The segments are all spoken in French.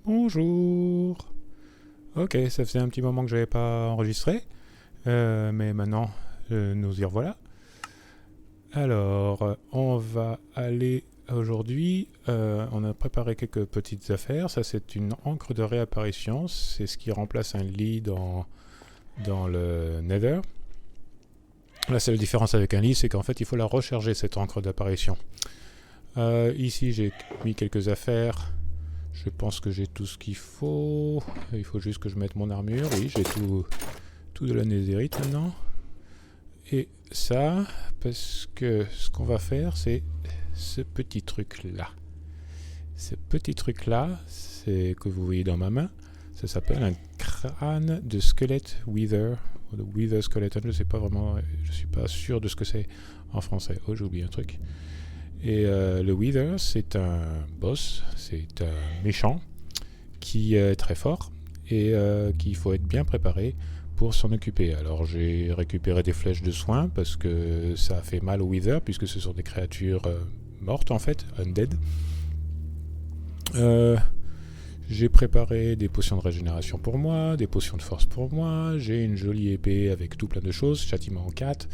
Bonjour. Ok, ça faisait un petit moment que j'avais pas enregistré, mais maintenant nous y revoilà. Alors, on va aller aujourd'hui. On a préparé quelques petites affaires. Ça, c'est une encre de réapparition. C'est ce qui remplace un lit dans le Nether. La seule différence avec un lit, c'est qu'en fait, il faut la recharger, cette encre d'apparition. Ici, j'ai mis quelques affaires. Je pense que j'ai tout ce qu'il faut. Il faut juste que je mette mon armure. Oui, j'ai tout de la néthérite maintenant. Et ça, parce que ce qu'on va faire, c'est ce petit truc-là. Ce petit truc-là, c'est que vous voyez dans ma main, ça s'appelle un crâne de squelette Wither. Ou de Wither Skeleton, je sais pas vraiment, je suis pas sûr de ce que c'est en français. Oh, j'ai oublié un truc. Et le Wither, c'est un boss, c'est un méchant qui est très fort et qu'il faut être bien préparé pour s'en occuper. Alors j'ai récupéré des flèches de soin parce que ça fait mal au Wither puisque ce sont des créatures mortes en fait, undead. J'ai préparé des potions de régénération pour moi, des potions de force pour moi, j'ai une jolie épée avec tout plein de choses, châtiment en 4,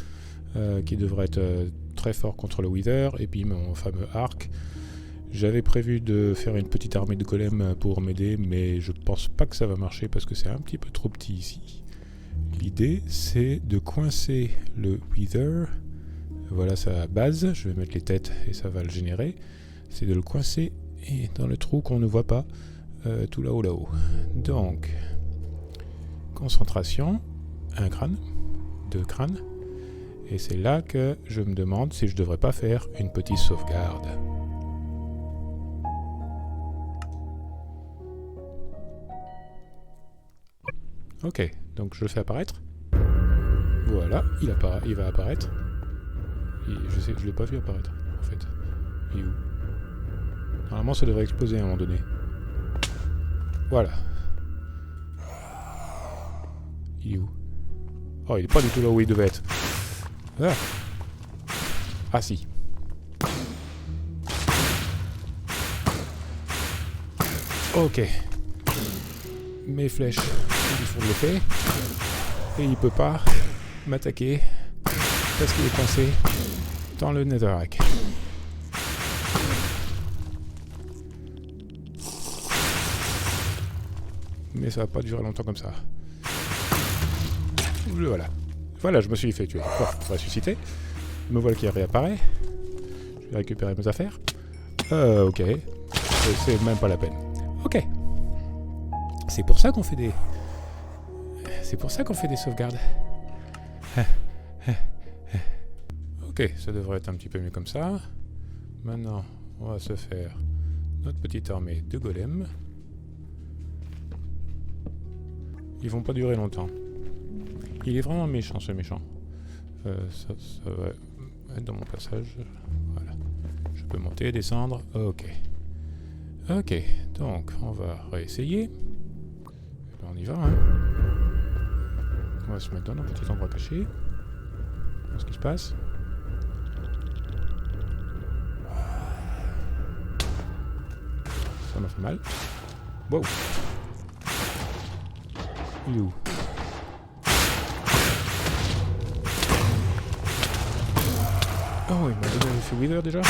qui devrait être très fort contre le Wither, et puis mon fameux arc. J'avais prévu de faire une petite armée de golems pour m'aider, mais je pense pas que ça va marcher parce que c'est un petit peu trop petit ici. L'idée, c'est de coincer le Wither. Voilà sa base, je vais mettre les têtes et ça va le générer. C'est de le coincer et dans le trou qu'on ne voit pas, tout là-haut. Donc, concentration, un crâne, 2 crânes. Et c'est là que je me demande si je devrais pas faire une petite sauvegarde. Ok, donc je le fais apparaître. Voilà, il va apparaître. Je l'ai pas vu apparaître, en fait. Il est où? Normalement, ça devrait exploser à un moment donné. Voilà. Il est où? Oh, il est pas du tout là où il devait être. Ah si. Ok. Mes flèches, ils font de l'effet. Et il peut pas m'attaquer parce qu'il est coincé dans le netherrack. Mais ça va pas durer longtemps comme ça. Voilà. Voilà, je me suis fait tuer. Bon, ressuscité. Me voilà qui réapparaît. Je vais récupérer mes affaires. Ok. C'est même pas la peine. Ok. C'est pour ça qu'on fait des... C'est pour ça qu'on fait des sauvegardes. Ok, ça devrait être un petit peu mieux comme ça. Maintenant, on va se faire notre petite armée de golems. Ils vont pas durer longtemps. Il est vraiment méchant, ce méchant. Ça va être dans mon passage. Voilà. Je peux monter, descendre. Ok. Ok, donc on va réessayer. On y va, hein. On va se mettre dans un petit endroit caché. Voir ce qui se passe. Ça m'a fait mal. Wow. Il est où? Oh, il m'a donné l'effet Wither déjà.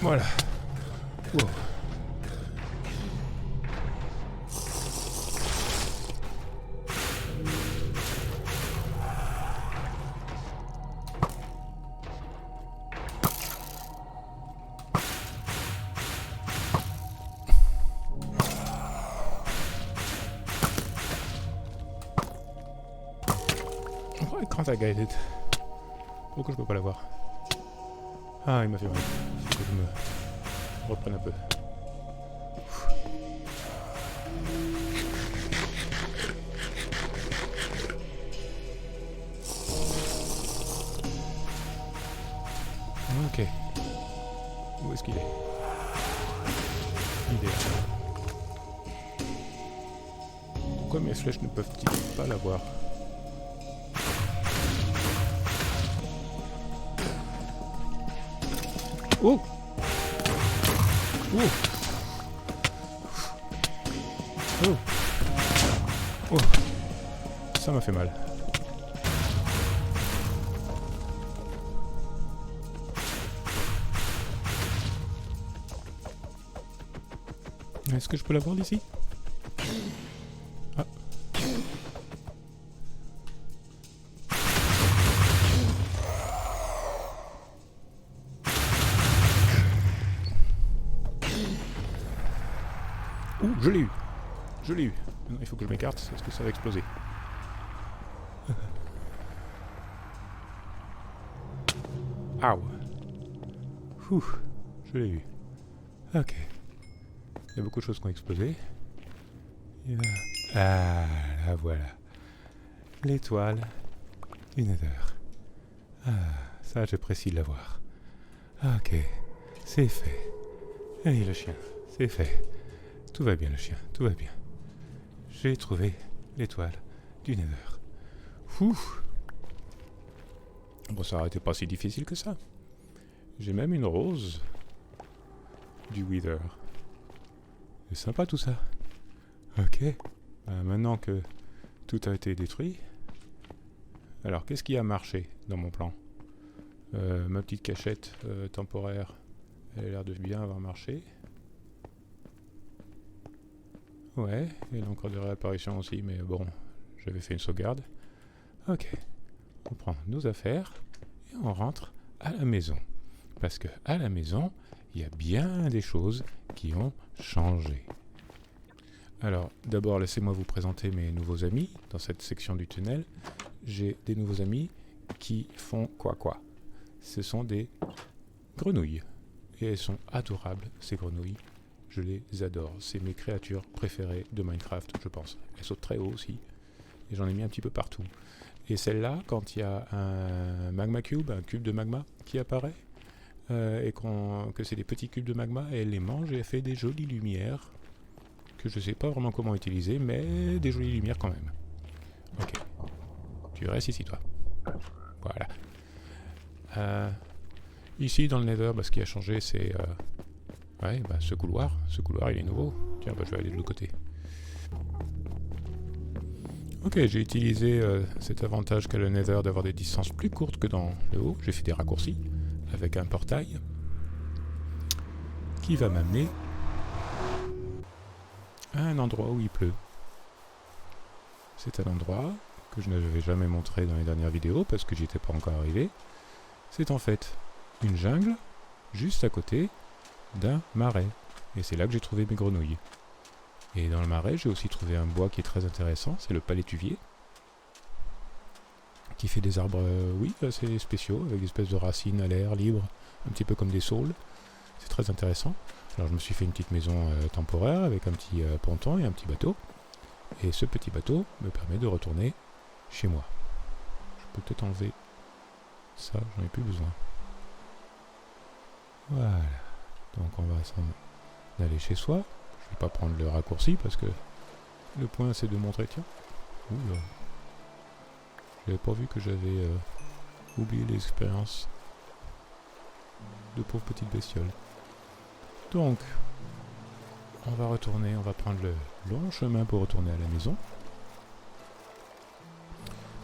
Voilà. Wow. Quand t'as guided. Pourquoi je peux pas l'avoir? Ah, il m'a fait mal. Il faut que je me reprenne un peu. Ok. Où est-ce qu'il est? Il est là. Pourquoi mes flèches ne peuvent-ils pas l'avoir? Oh! Oh! Oh! Oh! Ça m'a fait mal. Est-ce que je peux l'avoir d'ici? Ah. Ouh, je l'ai eu. Je l'ai eu. Non, il faut que je m'écarte, parce que ça va exploser. Aouh. Ouh, je l'ai eu. Ok. Il y a beaucoup de choses qui ont explosé. Ah, là voilà. L'étoile du Nether. Ah, ça j'apprécie de l'avoir. Ok, c'est fait. Allez le chien, c'est fait. Tout va bien le chien, tout va bien. J'ai trouvé l'étoile du Nether. Ouh. Bon, ça n'aurait été pas si difficile que ça. J'ai même une rose du Wither. C'est sympa tout ça. Ok. Maintenant que tout a été détruit. Alors, qu'est-ce qui a marché dans mon plan? Ma petite cachette temporaire, elle a l'air de bien avoir marché. Ouais, et l'encre de réapparition aussi, mais bon, j'avais fait une sauvegarde. Ok. On prend nos affaires et on rentre à la maison. Parce que à la maison, il y a bien des choses qui ont changé. Alors, d'abord, laissez-moi vous présenter mes nouveaux amis. Dans cette section du tunnel, j'ai des nouveaux amis qui font quoi? Ce sont des grenouilles. Et elles sont adorables, ces grenouilles. Je les adore. C'est mes créatures préférées de Minecraft, je pense. Elles sautent très haut aussi. Et j'en ai mis un petit peu partout. Et celle-là, quand il y a un magma cube, un cube de magma qui apparaît, et que c'est des petits cubes de magma, elle les mange et elle fait des jolies lumières que je ne sais pas vraiment comment utiliser, mais des jolies lumières quand même. Ok. Tu restes ici, toi. Voilà. Ici, dans le Nether, ce qui a changé, c'est... ce couloir. Ce couloir, il est nouveau. Tiens, je vais aller de l'autre côté. Ok, j'ai utilisé cet avantage qu'a le Nether d'avoir des distances plus courtes que dans le haut. J'ai fait des raccourcis avec un portail qui va m'amener à un endroit où il pleut. C'est un endroit que je n'avais jamais montré dans les dernières vidéos parce que j'y étais pas encore arrivé. C'est en fait une jungle juste à côté d'un marais. Et c'est là que j'ai trouvé mes grenouilles. Et dans le marais, j'ai aussi trouvé un bois qui est très intéressant, c'est le palétuvier, qui fait des arbres, assez spéciaux, avec des espèces de racines à l'air, libres, un petit peu comme des saules. C'est très intéressant. Alors je me suis fait une petite maison temporaire avec un petit ponton et un petit bateau. Et ce petit bateau me permet de retourner chez moi. Je peux peut-être enlever ça, j'en ai plus besoin. Voilà. Donc on va s'en aller chez soi. Je vais pas prendre le raccourci parce que le point c'est de montrer, tiens. Oula. J'avais pas vu que j'avais oublié l'expérience de pauvres petites bestioles. Donc, on va retourner, on va prendre le long chemin pour retourner à la maison.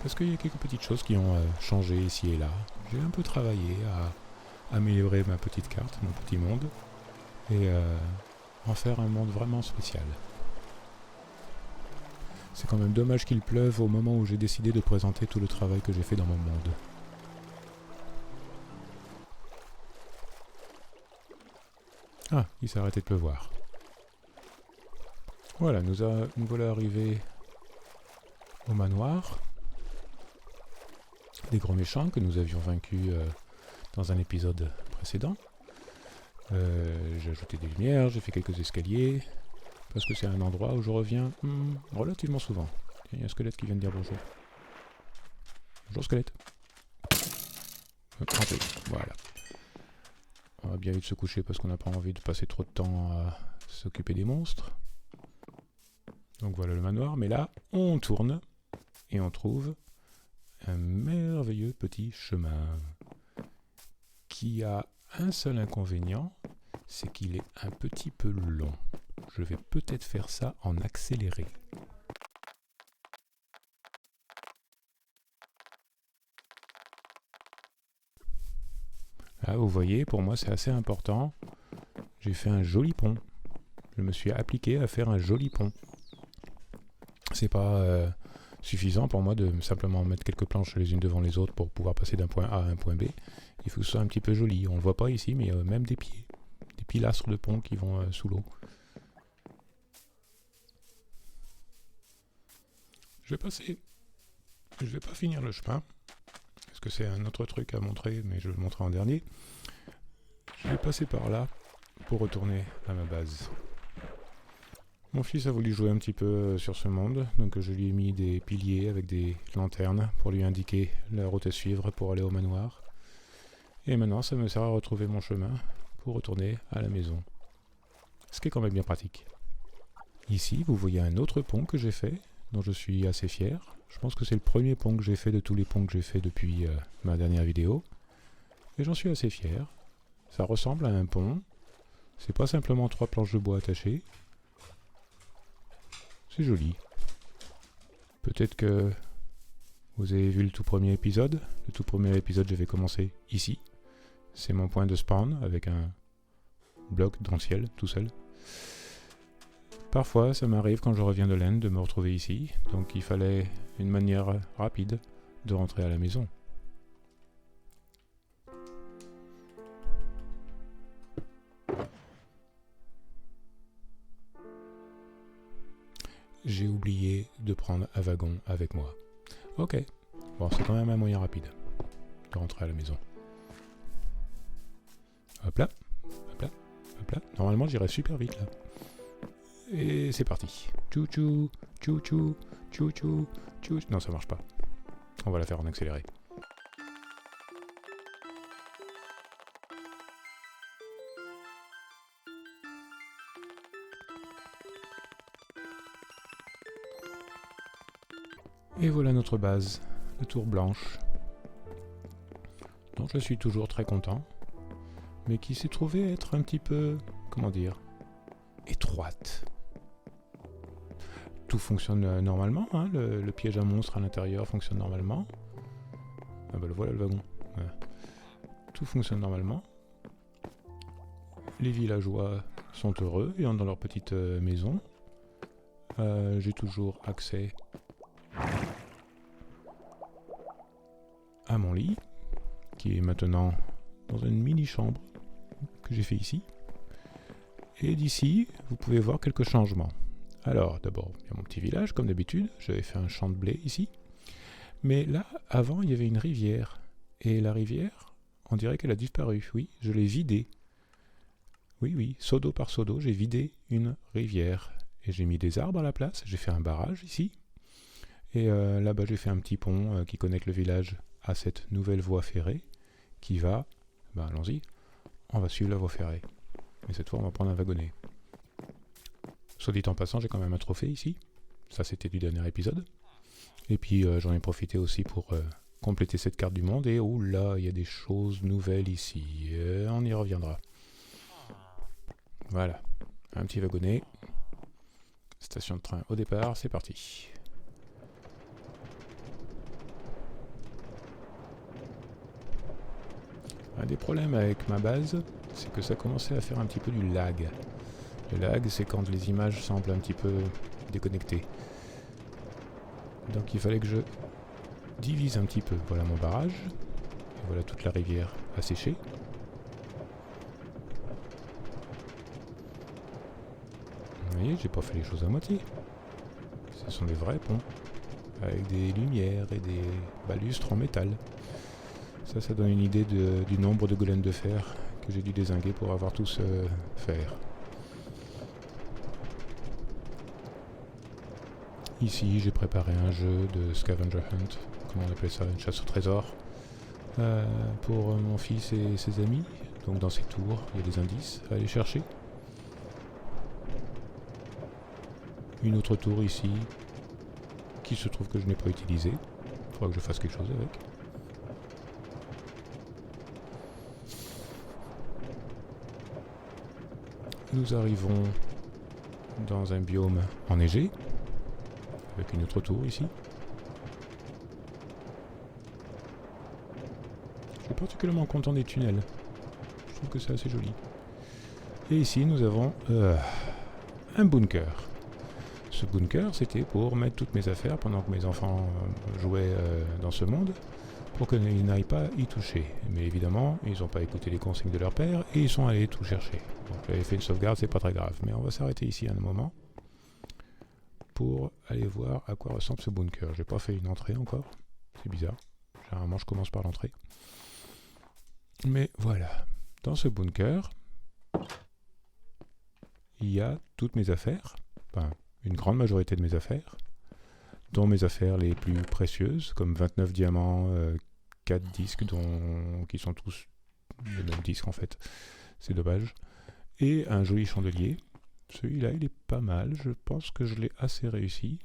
Parce qu'il y a quelques petites choses qui ont changé ici et là. J'ai un peu travaillé à améliorer ma petite carte, mon petit monde. Et en faire un monde vraiment spécial. C'est quand même dommage qu'il pleuve au moment où j'ai décidé de présenter tout le travail que j'ai fait dans mon monde. Ah, il s'est arrêté de pleuvoir. Voilà, nous voilà arrivés au manoir des gros méchants que nous avions vaincus dans un épisode précédent. J'ai ajouté des lumières, j'ai fait quelques escaliers, parce que c'est un endroit où je reviens relativement souvent. Il y a un squelette qui vient de dire bonjour. Bonjour squelette. Voilà. On va bien vite se coucher parce qu'on n'a pas envie de passer trop de temps à s'occuper des monstres. Donc voilà le manoir, mais là, on tourne et on trouve un merveilleux petit chemin qui a un seul inconvénient, c'est qu'il est un petit peu long. Je vais peut-être faire ça en accéléré. Là, vous voyez, pour moi, c'est assez important. J'ai fait un joli pont. Je me suis appliqué à faire un joli pont. C'est pas suffisant pour moi de simplement mettre quelques planches les unes devant les autres pour pouvoir passer d'un point A à un point B. Il faut que ce soit un petit peu joli. On ne le voit pas ici, mais même des pieds. Des pilastres de pont qui vont sous l'eau. Je vais pas finir le chemin, parce que c'est un autre truc à montrer, mais je vais le montrer en dernier. Je vais passer par là pour retourner à ma base. Mon fils a voulu jouer un petit peu sur ce monde, donc je lui ai mis des piliers avec des lanternes pour lui indiquer la route à suivre pour aller au manoir. Et maintenant, ça me sert à retrouver mon chemin pour retourner à la maison. Ce qui est quand même bien pratique. Ici, vous voyez un autre pont que j'ai fait, dont je suis assez fier. Je pense que c'est le premier pont que j'ai fait de tous les ponts que j'ai fait depuis ma dernière vidéo. Et j'en suis assez fier. Ça ressemble à un pont. C'est pas simplement 3 planches de bois attachées. C'est joli. Peut-être que vous avez vu le tout premier épisode. Le tout premier épisode, je vais commencer ici. C'est mon point de spawn avec un bloc dans le ciel, tout seul. Parfois, ça m'arrive quand je reviens de l'Inde de me retrouver ici. Donc il fallait une manière rapide de rentrer à la maison. J'ai oublié de prendre un wagon avec moi. Ok, bon, c'est quand même un moyen rapide de rentrer à la maison. Hop là, hop là, hop là. Normalement, j'irai super vite là. Et c'est parti. Tchou-tchou, tchou-tchou, tchou-tchou, tchou. Non, ça marche pas. On va la faire en accéléré. Et voilà notre base, la tour blanche, dont je suis toujours très content, mais qui s'est trouvée être un petit peu, comment dire, étroite. Tout fonctionne normalement, hein, le piège à monstre à l'intérieur fonctionne normalement. Ah bah le voilà le wagon. Voilà. Tout fonctionne normalement. Les villageois sont heureux et entrent dans leur petite maison. J'ai toujours accès à mon lit, qui est maintenant dans une mini-chambre que j'ai fait ici. Et d'ici, vous pouvez voir quelques changements. Alors, d'abord, il y a mon petit village, comme d'habitude. J'avais fait un champ de blé ici. Mais là, avant, il y avait une rivière. Et la rivière, on dirait qu'elle a disparu. Oui, je l'ai vidée. Oui, seau d'eau par seau d'eau, j'ai vidé une rivière. Et j'ai mis des arbres à la place. J'ai fait un barrage ici. Et là-bas, j'ai fait un petit pont qui connecte le village à cette nouvelle voie ferrée qui va... Ben, allons-y, on va suivre la voie ferrée. Et cette fois, on va prendre un wagonnet. Soit dit en passant, j'ai quand même un trophée ici. Ça, c'était du dernier épisode. Et puis, j'en ai profité aussi pour compléter cette carte du monde. Et oh là, il y a des choses nouvelles ici. On y reviendra. Voilà, un petit wagonnet. Station de train au départ, c'est parti. Un des problèmes avec ma base, c'est que ça commençait à faire un petit peu du lag. Le lag, c'est quand les images semblent un petit peu déconnectées. Donc il fallait que je divise un petit peu. Voilà mon barrage. Et voilà toute la rivière asséchée. Vous voyez, j'ai pas fait les choses à moitié. Ce sont des vrais ponts. Avec des lumières et des balustres en métal. Ça donne une idée du nombre de golems de fer que j'ai dû dézinguer pour avoir tout ce fer. Ici, j'ai préparé un jeu de scavenger hunt, comment on appelle ça, une chasse au trésor, pour mon fils et ses amis. Donc dans ces tours, il y a des indices à aller chercher. Une autre tour ici, qui se trouve que je n'ai pas utilisée. Il faudra que je fasse quelque chose avec. nous arrivons dans un biome enneigé, avec une autre tour ici. Je suis particulièrement content des tunnels. Je trouve que c'est assez joli. Et ici, nous avons un bunker. Ce bunker, c'était pour mettre toutes mes affaires pendant que mes enfants jouaient dans ce monde, pour qu'ils n'aillent pas y toucher. Mais évidemment, ils n'ont pas écouté les consignes de leur père et ils sont allés tout chercher. Donc j'avais fait une sauvegarde, c'est pas très grave. Mais on va s'arrêter ici un moment pour aller voir à quoi ressemble ce bunker. J'ai pas fait une entrée encore, c'est bizarre. Généralement, je commence par l'entrée. Mais voilà, dans ce bunker, il y a toutes mes affaires, enfin une grande majorité de mes affaires, dont mes affaires les plus précieuses, comme 29 diamants, 4 disques qui sont tous le même disque en fait, c'est dommage, et un joli chandelier. Celui-là il est pas mal, je pense que je l'ai assez réussi.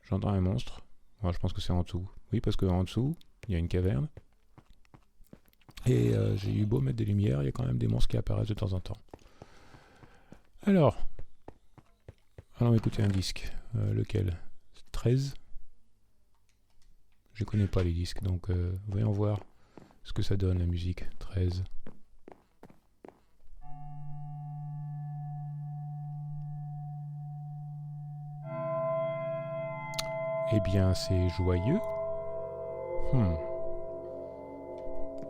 J'entends un monstre, moi je pense que c'est en dessous, oui parce qu'en dessous il y a une caverne, et j'ai eu beau mettre des lumières, il y a quand même des monstres qui apparaissent de temps en temps. Alors, allons écouter un disque. Lequel ? 13 ? Je connais pas les disques, donc voyons voir ce que ça donne la musique. 13. Eh bien, c'est joyeux. Je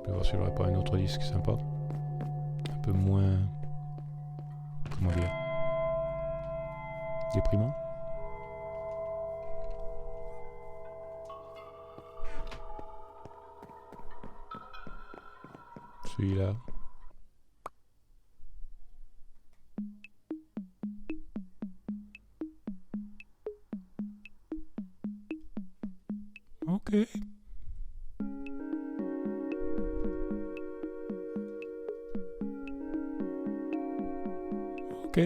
vais voir si j'aurais pas un autre disque sympa. Un peu moins... Comment dire ? Déprimant. Celui-là. Ok. Ok.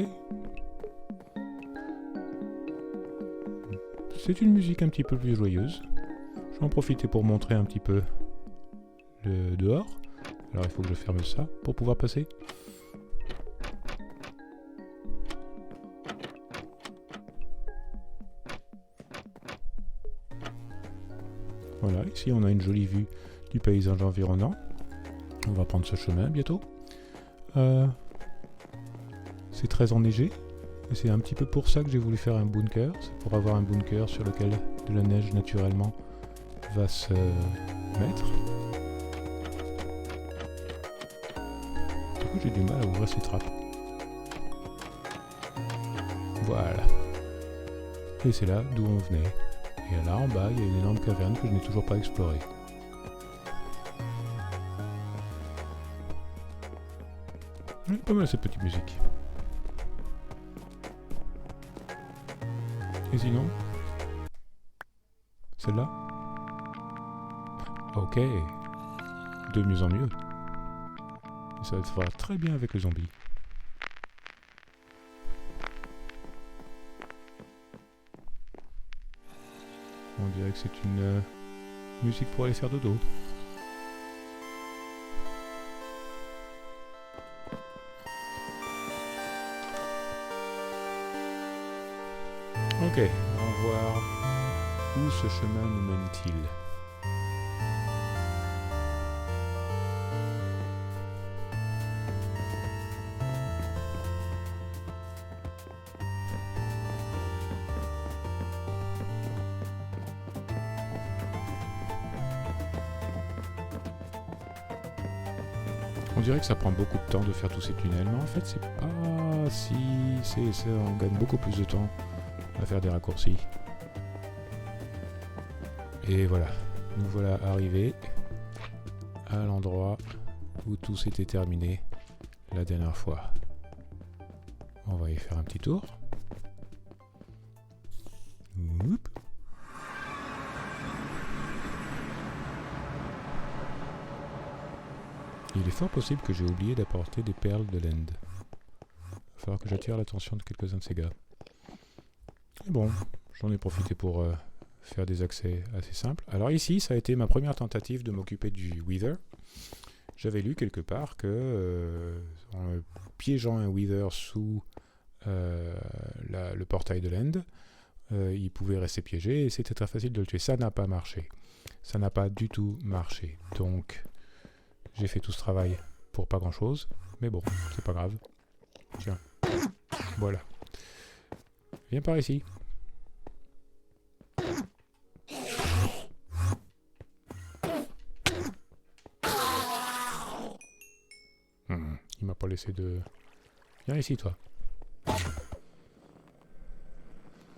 C'est une musique un petit peu plus joyeuse. Je vais en profiter pour montrer un petit peu le dehors. Alors il faut que je ferme ça pour pouvoir passer. Voilà, ici on a une jolie vue du paysage environnant. On va prendre ce chemin bientôt. C'est très enneigé. Et c'est un petit peu pour ça que j'ai voulu faire un bunker. C'est pour avoir un bunker sur lequel de la neige naturellement va se mettre. Du coup j'ai du mal à ouvrir ces trappes. Voilà. Et c'est là d'où on venait. Et là en bas il y a une énorme caverne que je n'ai toujours pas explorée. Pas mal cette petite musique. Et sinon, celle-là. Ok, de mieux en mieux. Et ça va très bien avec les zombies. On dirait que c'est une musique pour aller faire dodo. Ok, on va voir où ce chemin nous mène-t-il. On dirait que ça prend beaucoup de temps de faire tous ces tunnels, mais en fait c'est pas si... on gagne beaucoup plus de temps à faire des raccourcis. Et voilà, nous voilà arrivés à l'endroit où tout s'était terminé la dernière fois. On va y faire un petit tour. Oup. Il est fort possible que j'ai oublié d'apporter des perles de l'End. Il va falloir que j'attire l'attention de quelques-uns de ces gars. Et bon, j'en ai profité pour faire des accès assez simples. Alors ici, ça a été ma première tentative de m'occuper du Wither. j'avais lu quelque part que en piégeant un Wither sous le portail de l'End, il pouvait rester piégé et c'était très facile de le tuer. Ça n'a pas marché. Ça n'a pas du tout marché. Donc, j'ai fait tout ce travail pour pas grand chose. Mais bon, c'est pas grave. Tiens. Voilà. Viens par ici. Il m'a pas laissé de... Viens ici, toi.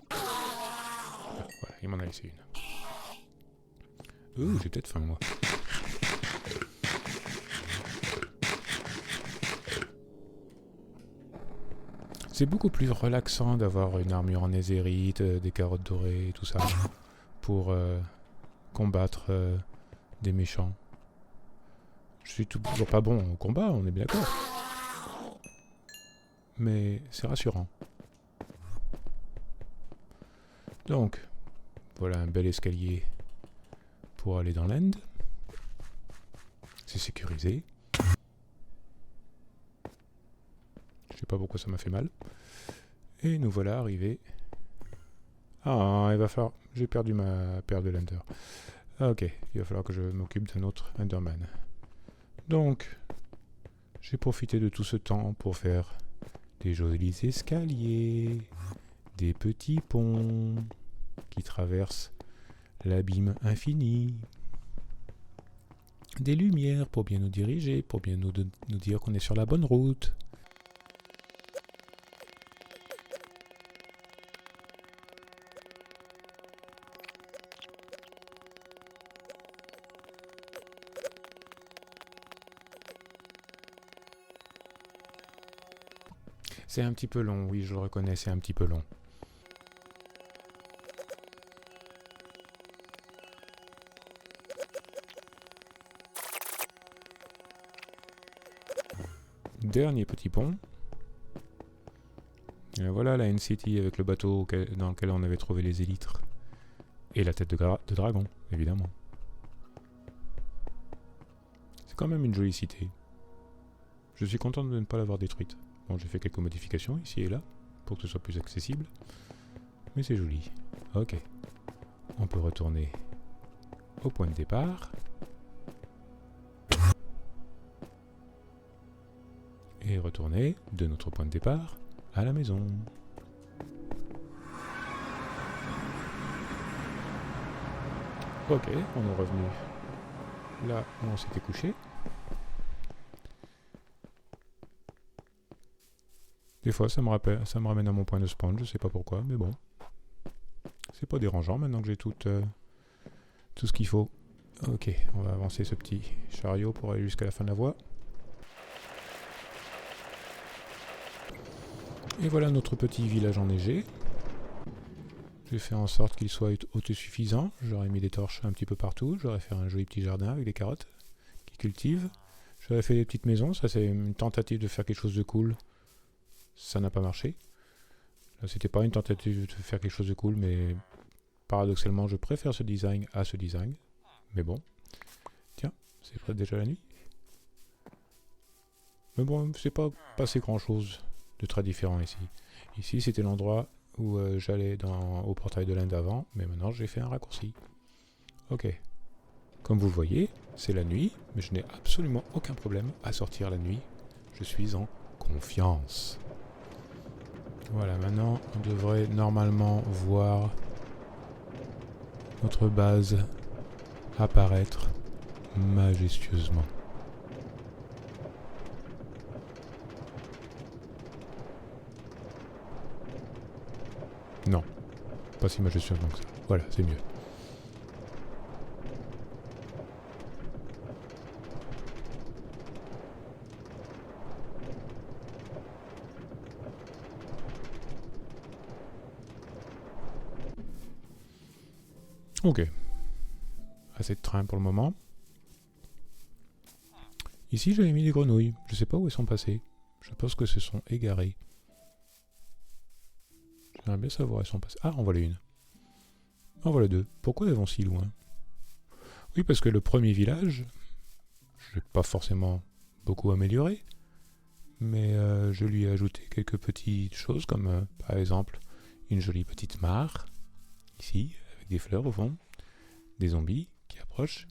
Voilà, il m'en a laissé une. J'ai peut-être faim, moi. C'est beaucoup plus relaxant d'avoir une armure en nézérite, des carottes dorées et tout ça, pour combattre des méchants. Je suis toujours pas bon au combat, on est bien d'accord. Mais c'est rassurant. Donc, voilà un bel escalier pour aller dans l'End. C'est sécurisé. Je sais pas pourquoi ça m'a fait mal. Et nous voilà arrivés. Ah, il va falloir... J'ai perdu ma paire de l'Ender. Ok, il va falloir que je m'occupe d'un autre Enderman. Donc, j'ai profité de tout ce temps pour faire des jolis escaliers, des petits ponts qui traversent l'abîme infini, des lumières pour bien nous diriger, pour bien nous dire qu'on est sur la bonne route. C'est un petit peu long, oui, je le reconnais, c'est un petit peu long. Dernier petit pont. Et voilà la N-City avec le bateau dans lequel on avait trouvé les élytres. Et la tête de dragon, évidemment. C'est quand même une jolie cité. Je suis content de ne pas l'avoir détruite. Bon, j'ai fait quelques modifications ici et là, pour que ce soit plus accessible. Mais c'est joli. Ok. On peut retourner au point de départ. Et retourner de notre point de départ à la maison. Ok, on est revenu là où on s'était couché. Des fois, ça me ramène à mon point de spawn, je sais pas pourquoi, mais bon. C'est pas dérangeant maintenant que j'ai tout ce qu'il faut. Ok, on va avancer ce petit chariot pour aller jusqu'à la fin de la voie. Et voilà notre petit village enneigé. J'ai fait en sorte qu'il soit autosuffisant. J'aurais mis des torches un petit peu partout. J'aurais fait un joli petit jardin avec des carottes qui cultivent. J'aurais fait des petites maisons. Ça, c'est une tentative de faire quelque chose de cool. Ça n'a pas marché. Là, c'était pas une tentative de faire quelque chose de cool, mais paradoxalement, je préfère ce design à ce design. Mais bon. Tiens, c'est déjà la nuit. Mais bon, c'est pas passé grand chose de très différent ici. Ici, c'était l'endroit où j'allais au portail de l'Inde avant, mais maintenant j'ai fait un raccourci. Ok. Comme vous le voyez, c'est la nuit, mais je n'ai absolument aucun problème à sortir la nuit. Je suis en confiance. Voilà, maintenant on devrait normalement voir notre base apparaître majestueusement. Non, pas si majestueusement que ça. Voilà, c'est mieux. Ok. Assez de train pour le moment. Ici, j'avais mis des grenouilles. Je sais pas où elles sont passées. Je pense que se sont égarées. J'aimerais bien savoir où elles sont passées. Ah, en voilà une. En voilà deux. Pourquoi elles vont si loin? Oui, parce que le premier village, je l'ai pas forcément beaucoup amélioré, mais je lui ai ajouté quelques petites choses comme par exemple une jolie petite mare ici avec des fleurs au fond, des zombies qui approchent.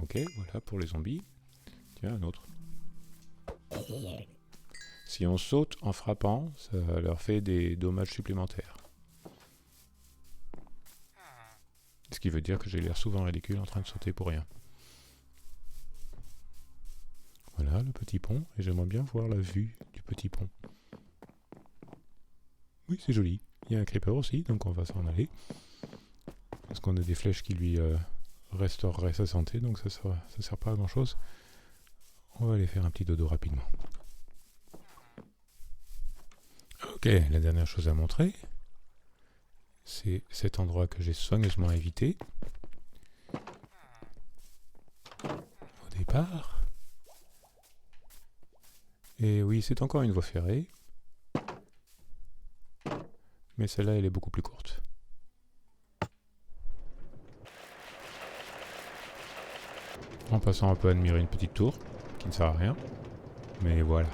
Ok, voilà pour les zombies. Tiens, un autre. Si on saute en frappant, ça leur fait des dommages supplémentaires. Ce qui veut dire que j'ai l'air souvent ridicule en train de sauter pour rien. Voilà le petit pont, et j'aimerais bien voir la vue du petit pont. Oui, c'est joli. Il y a un creeper aussi, donc on va s'en aller. Parce qu'on a des flèches qui lui restaureraient sa santé, donc ça sert pas à grand chose. On va aller faire un petit dodo rapidement. Ok, la dernière chose à montrer, c'est cet endroit que j'ai soigneusement évité au départ. Et oui, c'est encore une voie ferrée, mais celle-là, elle est beaucoup plus courte. En passant, on peut admirer une petite tour qui ne sert à rien, mais voilà.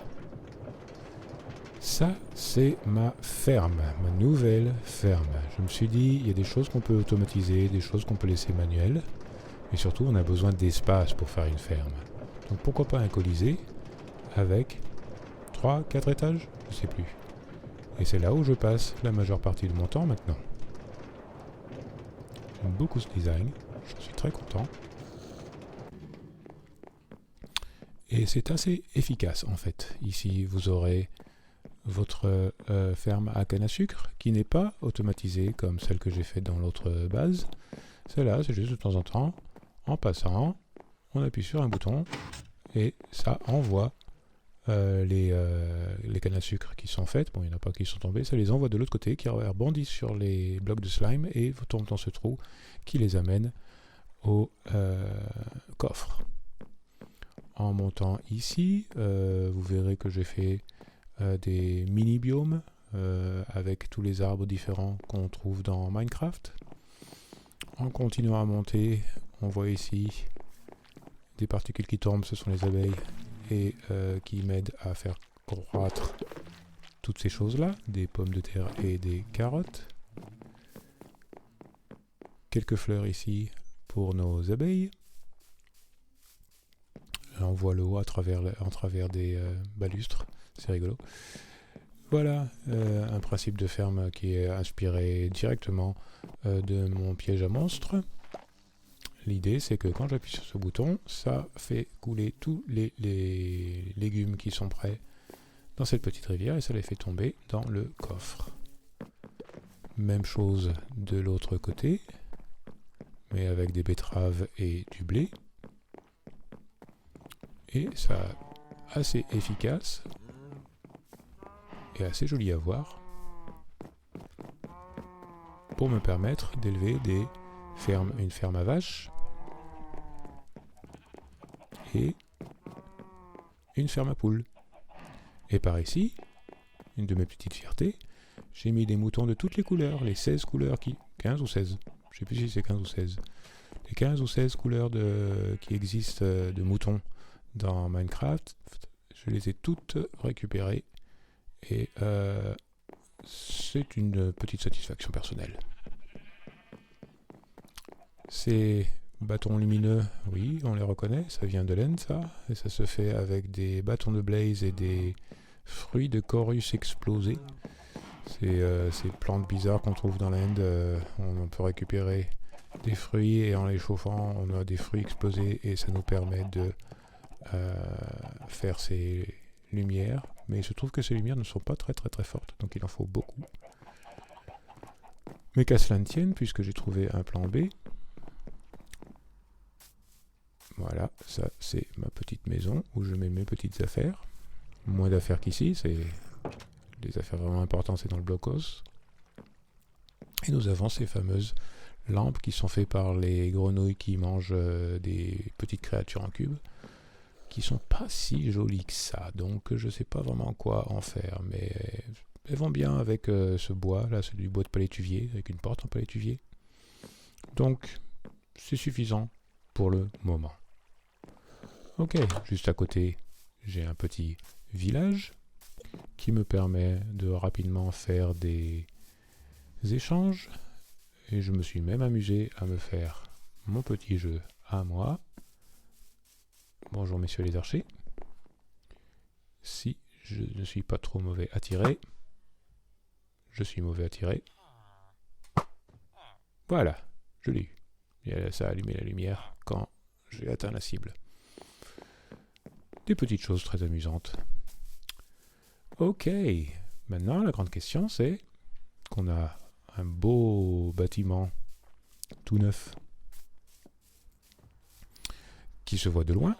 Ça, c'est ma ferme, ma nouvelle ferme. Je me suis dit, il y a des choses qu'on peut automatiser, des choses qu'on peut laisser manuelles, et surtout, on a besoin d'espace pour faire une ferme. Donc pourquoi pas un colisée avec 3-4 étages, je sais plus. Et c'est là où je passe la majeure partie de mon temps maintenant. J'aime beaucoup ce design, j'en suis très content. Et c'est assez efficace en fait. Ici, vous aurez votre ferme à canne à sucre qui n'est pas automatisée comme celle que j'ai faite dans l'autre base. Celle-là, c'est juste de temps en temps, en passant, on appuie sur un bouton et ça envoie les cannes à sucre qui sont faites. Bon, il n'y en a pas qui sont tombées, ça les envoie de l'autre côté, qui rebondissent sur les blocs de slime et tombent dans ce trou qui les amène au coffre. En montant ici, vous verrez que j'ai fait des mini-biomes avec tous les arbres différents qu'on trouve dans Minecraft. En continuant à monter, on voit ici des particules qui tombent, ce sont les abeilles, et qui m'aident à faire croître toutes ces choses-là, des pommes de terre et des carottes. Quelques fleurs ici pour nos abeilles. Là, on voit le haut en travers des balustres, c'est rigolo. Voilà un principe de ferme qui est inspiré directement de mon piège à monstres. L'idée, c'est que quand j'appuie sur ce bouton, ça fait couler tous les légumes qui sont prêts dans cette petite rivière et ça les fait tomber dans le coffre. Même chose de l'autre côté, mais avec des betteraves et du blé. Et ça, assez efficace et assez joli à voir pour me permettre d'élever une ferme à vaches et une ferme à poules. Et par ici, une de mes petites fiertés, j'ai mis des moutons de toutes les couleurs, les 16 couleurs 15 ou 16, je sais plus si c'est 15 ou 16. Les 15 ou 16 couleurs qui existent de moutons dans Minecraft, je les ai toutes récupérées et c'est une petite satisfaction personnelle. Ces bâtons lumineux, oui, on les reconnaît, ça vient de l'End ça, et ça se fait avec des bâtons de blaze et des fruits de chorus explosés. C'est ces plantes bizarres qu'on trouve dans l'End, on peut récupérer des fruits et en les chauffant, on a des fruits explosés et ça nous permet de faire ces lumières, mais il se trouve que ces lumières ne sont pas très fortes, donc il en faut beaucoup. Mais qu'à cela ne tienne, puisque j'ai trouvé un plan B. Voilà, ça c'est ma petite maison où je mets mes petites affaires. Moins d'affaires qu'ici, c'est les affaires vraiment importantes, c'est dans le blocos. Et nous avons ces fameuses lampes qui sont faites par les grenouilles qui mangent des petites créatures en cube, qui sont pas si jolies que ça, donc je sais pas vraiment quoi en faire, mais elles vont bien avec ce bois, là c'est du bois de palétuvier, avec une porte en palétuvier. Donc, c'est suffisant pour le moment. Ok, juste à côté, j'ai un petit village qui me permet de rapidement faire des échanges. Et je me suis même amusé à me faire mon petit jeu à moi. Bonjour messieurs les archers. Si je ne suis pas trop mauvais à tirer, je suis mauvais à tirer. Voilà, je l'ai eu. Et ça a allumé la lumière quand j'ai atteint la cible. Des petites choses très amusantes. Ok, maintenant la grande question c'est qu'on a un beau bâtiment tout neuf qui se voit de loin.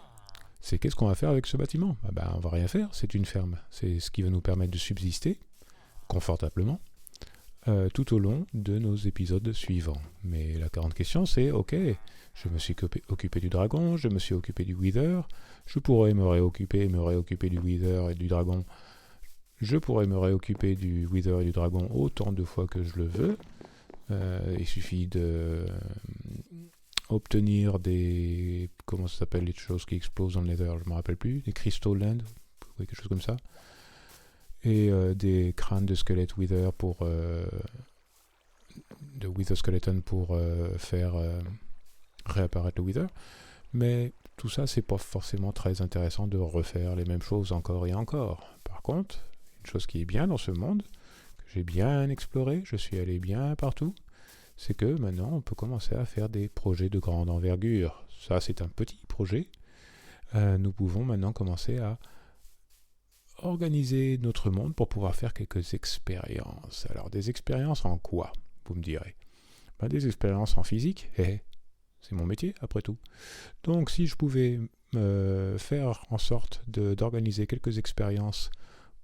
C'est qu'est-ce qu'on va faire avec ce bâtiment? On va rien faire, c'est une ferme. C'est ce qui va nous permettre de subsister confortablement tout au long de nos épisodes suivants. Mais la grande question c'est, ok, je me suis occupé du dragon, je me suis occupé du wither, je pourrais me réoccuper du wither et du dragon. Je pourrais me réoccuper du wither et du dragon autant de fois que je le veux. Il suffit de obtenir des... Comment ça s'appelle les choses qui explosent dans le nether? Je ne me rappelle plus. Des crystal land, oui, quelque chose comme ça. Et des crânes de squelette wither pour... de wither skeleton pour faire réapparaître le wither. Mais tout ça, c'est pas forcément très intéressant de refaire les mêmes choses encore et encore. Par contre, une chose qui est bien dans ce monde, que j'ai bien exploré, je suis allé bien partout, c'est que maintenant on peut commencer à faire des projets de grande envergure. Ça, c'est un petit projet. Nous pouvons maintenant commencer à organiser notre monde pour pouvoir faire quelques expériences. Alors, des expériences en quoi, vous me direz? Des expériences en physique. C'est mon métier, après tout. Donc, si je pouvais faire en sorte d'organiser quelques expériences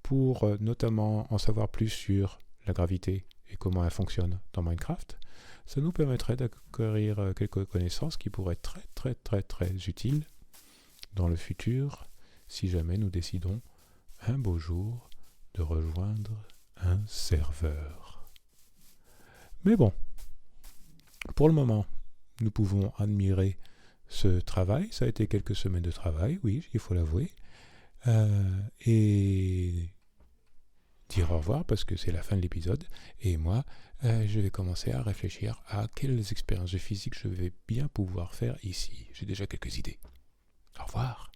pour notamment en savoir plus sur la gravité et comment elle fonctionne dans Minecraft, ça nous permettrait d'acquérir quelques connaissances qui pourraient être très très très très utiles dans le futur si jamais nous décidons un beau jour de rejoindre un serveur. Mais bon, pour le moment, nous pouvons admirer ce travail. Ça a été quelques semaines de travail, oui, il faut l'avouer. Et dire au revoir parce que c'est la fin de l'épisode. Et moi, je vais commencer à réfléchir à quelles expériences de physique je vais bien pouvoir faire ici. J'ai déjà quelques idées. Au revoir.